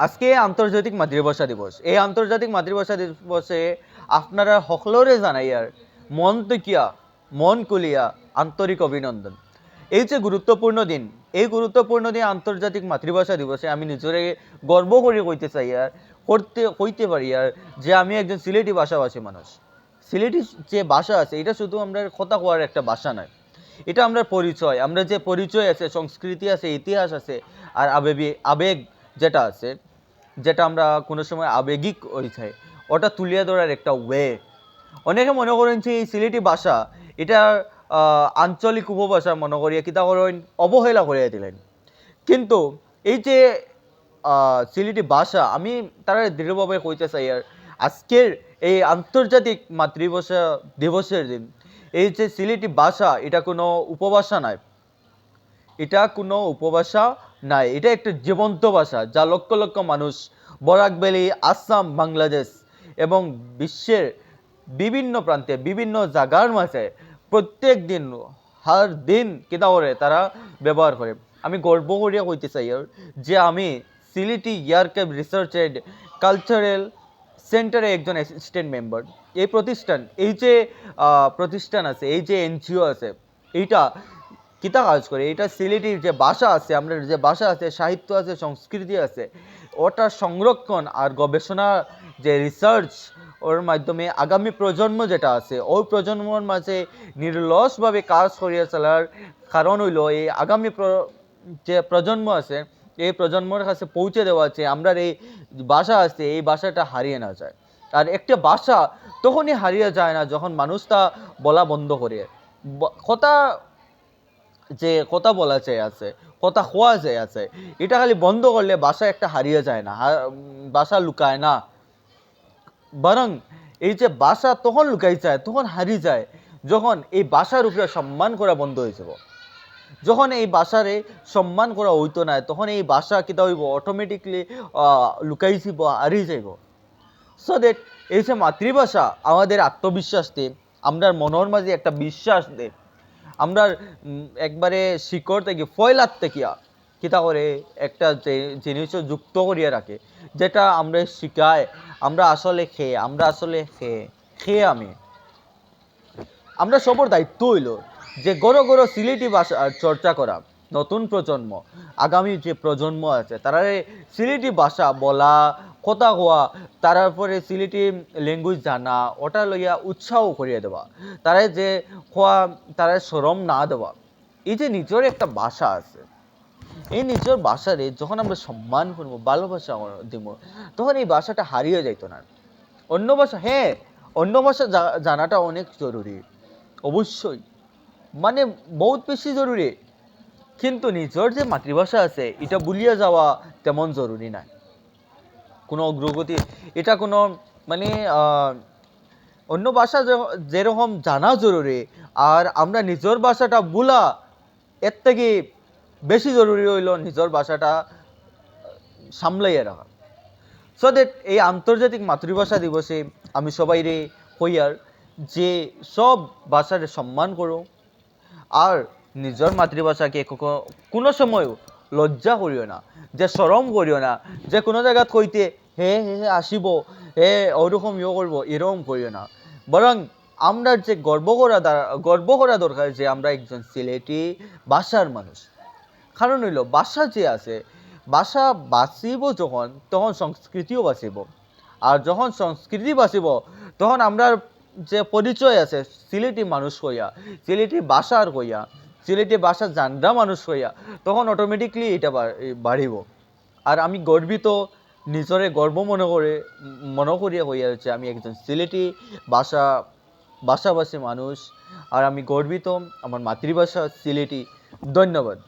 আজকে আন্তর্জাতিক মাতৃভাষা দিবস। এই আন্তর্জাতিক মাতৃভাষা দিবসে আপনারা সকলোরে জানাই আর মন তকিয়া মন কুলিয়া আন্তরিক অভিনন্দন। এই যে গুরুত্বপূর্ণ দিন, এই গুরুত্বপূর্ণ দিন আন্তর্জাতিক মাতৃভাষা দিবসে আমি নিজরে গর্ব করে কইতে চাই আর কইতে পারি আর যে আমি একজন সিলেটি ভাষাভাষী মানুষ। সিলেটি যে ভাষা আছে এটা শুধু আমরা কথা কোয়ার একটা ভাষা নয়, এটা আমরা পরিচয়, আমরা যে পরিচয় আছে, সংস্কৃতি আছে, ইতিহাস আছে, আর আবেগ যেটা আছে, যেটা আমরা কোনো সময় আবেগিক হয়ে ওটা তুলিয়ে ধরার একটা ওয়ে। অনেকে মনে করেন যে এই সিলেটি ভাষা এটা আঞ্চলিক উপভাষা মনে করিয়া কিতা করেন অবহেলা করিয়া দিলেন, কিন্তু এই যে সিলেটি ভাষা আমি তারা দৃঢ়ভাবে কইতে চাই আর আজকের এই আন্তর্জাতিক মাতৃভাষা দিবসের দিন এই যে সিলেটি ভাষা এটা কোনো উপভাষা নয়, এটা কোনো উপভাষা নাই, এটা একটা জীবন্ত ভাষা যা লক্ষ লক্ষ মানুষ বরাক ভ্যালি, আসাম, বাংলাদেশ এবং বিশ্বের বিভিন্ন প্রান্তে বিভিন্ন জায়গার মাঝে প্রত্যেক দিন হার দিন কিতা করে তারা ব্যবহার করে। আমি গর্ব করিয়া কইতে চাই যে আমি সিলেটি ইয়ারকেভ রিসার্চ অ্যান্ড কালচারাল সেন্টারে একজন অ্যাসিস্ট্যান্ট মেম্বার। এই প্রতিষ্ঠান, এই যে প্রতিষ্ঠান আছে, এই যে এনজিও আছে, এইটা কিতা কাজ করে, এটা সিলেটির যে ভাষা আছে, আমরা যে ভাষা আছে, সাহিত্য আছে, সংস্কৃতি আছে, ওটার সংরক্ষণ আর গবেষণা যে রিসার্চ ওর মাধ্যমে আগামী প্রজন্ম যেটা আছে ওই প্রজন্মর মাঝে নির্লসভাবে কাজ করিয়া চলার কারণ হইল এই আগামী যে প্রজন্ম আছে এই প্রজন্মর কাছে পৌঁছে দেওয়া আছে আমরা এই ভাষা আছে, এই ভাষাটা হারিয়ে না যায়। আর একটা ভাষা তখনই হারিয়ে যায় না যখন মানুষ তা বলা বন্ধ করে। কথা যে কথা বলা চাই আছে, কথা হওয়া যায় আছে, এটা খালি বন্ধ করলে ভাষা একটা হারিয়ে যায় না, ভাষা লুকায় না, বরং এই যে ভাষা তখন লুকাই যায়, তখন হারিয়ে যায় যখন এই ভাষার উপরে সম্মান করা বন্ধ হয়ে যাব। যখন এই ভাষারে সম্মান করা হইতো না তখন এই ভাষা কিতা হইব অটোমেটিকলি লুকাই যাব, হারিয়ে যাইব। সো দ্যাট এই যে মাতৃভাষা আমাদের আত্মবিশ্বাস দেয়, আমরা মনের মাঝে একটা বিশ্বাস দেয়, আমরা একবারে শিকড় থেকে ফয়লার থেকে কিতা করে একটা জিনিস যুক্ত করিয়া রাখে, যেটা আমরা শিখায়, আমরা আসলে খেয়ে আমরা সবর দায়িত্ব হইল যে গড় গড় সিলেটি ভাষা চর্চা করা, নতুন প্রজন্ম, আগামী যে প্রজন্ম আছে তারা সিলেটি ভাষা বলা, কথা কোয়া, তারপরে সিলেটি ল্যাঙ্গুয়েজ জানা, ওটা লইয়া উৎসাহ করিয়ে দেওয়া, তারা যে কোয়া তারা শরম না দেওয়া। এই যে নিজের একটা ভাষা আছে, এই নিজের ভাষারে যখন আমরা সম্মান করবো, ভালোবাসা দিব, তখন এই ভাষাটা হারিয়ে যাইতো না। অন্য ভাষা, হ্যাঁ, অন্য ভাষা জানাটা অনেক জরুরি, অবশ্যই, মানে বহুত বেশি জরুরি, কিন্তু নিজের যে মাতৃভাষা আছে এটা ভুলিয়া যাওয়া তেমন জরুরি নয়। কোনো অগ্রগতি, এটা কোনো মানে অন্য ভাষা যেরকম জানা জরুরি, আর আমরা নিজের ভাষাটা ভুলা এর থেকে বেশি জরুরি হইল নিজের ভাষাটা সামলাইয়া রাখা। সো দ্যাট এই আন্তর্জাতিক মাতৃভাষা দিবসে আমি সবাইরে কইয়ার যে সব ভাষার সম্মান করো, আর নিজের মাতৃভাষাকে কোনো সময়ও লজ্জা করিও না, যে শরম করিও না, যে কোনো জায়গাত কইতে হে হে আসিব, হে ওরকম করব, এরকম করিও না, বরং আমরা যে গর্ব করা দরকার যে আমরা একজন সিলেটি ভাষার মানুষ। কারণ হইল ভাষা যে আছে, ভাষা বাঁচিব যখন তখন সংস্কৃতিও বাঁচিব, আর যখন সংস্কৃতি বাঁচিব তখন আমরা যে পরিচয় আছে সিলেটি মানুষ হইয়া, সিলেটি ভাষার হইয়া, সিলেটি ভাষা জানরা মানুষ হইয়া, তখন অটোমেটিকলি এটা বাড়িব। আর আমি গর্বিত, নিজরে গর্ব মনে করিয়া হইয়া হচ্ছে আমি একজন সিলেটি ভাষাভাষী মানুষ, আর আমি গর্বিত আমার মাতৃভাষা সিলেটি। ধন্যবাদ।